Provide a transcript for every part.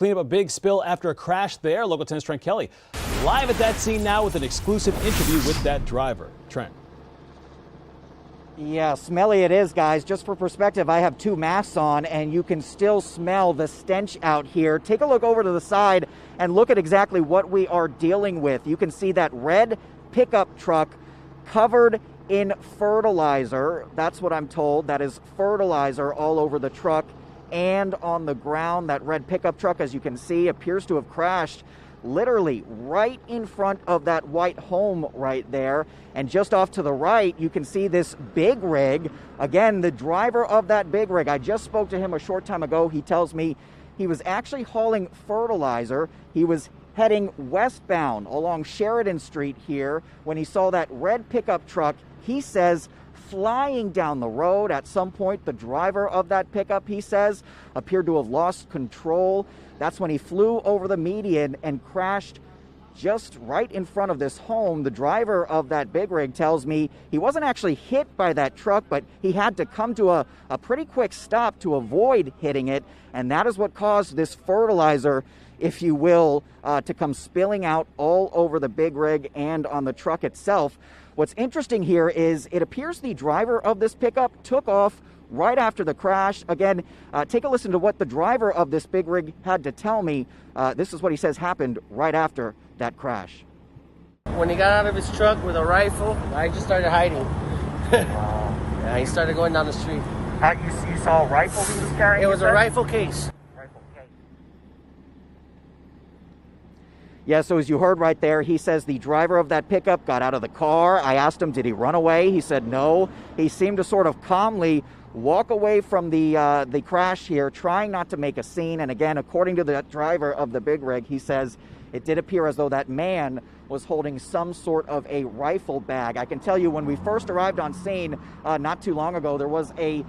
Clean up a big spill after a crash there. Local 10's Trent Kelly live at that scene now with an exclusive interview with that driver. Trent. Yeah, smelly it is, guys. Just for perspective, I have two masks on and you can still smell the stench out here. Take a look over to the side and look at exactly what we are dealing with. You can see that red pickup truck covered in fertilizer. That's what I'm told. That is fertilizer all over the truck and on the ground. That red pickup truck, as you can see, appears to have crashed literally right in front of that white home right there. And just off to the right, you can see this big rig. Again, the driver of that big rig, I just spoke to him a short time ago. He tells me he was actually hauling fertilizer. He was heading westbound along Sheridan Street here when he saw that red pickup truck, he says, flying down the road. At some point, the driver of that pickup, he says, appeared to have lost control. That's when he flew over the median and crashed just right in front of this home. The driver of that big rig tells me he wasn't actually hit by that truck, but he had to come to a pretty quick stop to avoid hitting it. And that is what caused this fertilizer, if you will, to come spilling out all over the big rig and on the truck itself. What's interesting here is it appears the driver of this pickup took off right after the crash. Again, take a listen to what the driver of this big rig had to tell me. This is what he says happened right after that crash. When he got out of his truck with a rifle, I just started hiding. Yeah, he started going down the street. You saw a rifle he was carrying? It was a rifle case. Yeah, so as you heard right there, he says the driver of that pickup got out of the car. I asked him, did he run away? He said no. He seemed to sort of calmly walk away from the crash here, trying not to make a scene. And again, according to the driver of the big rig, he says it did appear as though that man was holding some sort of a rifle bag. I can tell you, when we first arrived on scene not too long ago, there was a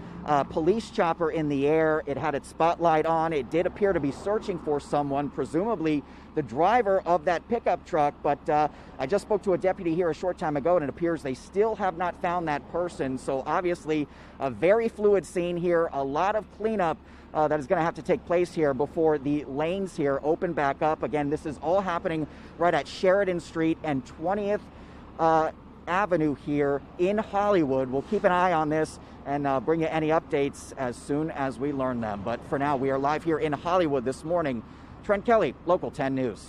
police chopper in the air. It had its spotlight on. It did appear to be searching for someone, presumably the driver of that pickup truck. But I just spoke to a deputy here a short time ago, and it appears they still have not found that person. So obviously a very fluid scene here, a lot of cleanup that is going to have to take place here before the lanes here open back up. Again, this is all happening right at Sheridan Street and 20th Avenue here in Hollywood. We'll keep an eye on this and bring you any updates as soon as we learn them. But for now, we are live here in Hollywood this morning. Trent Kelly, Local 10 News.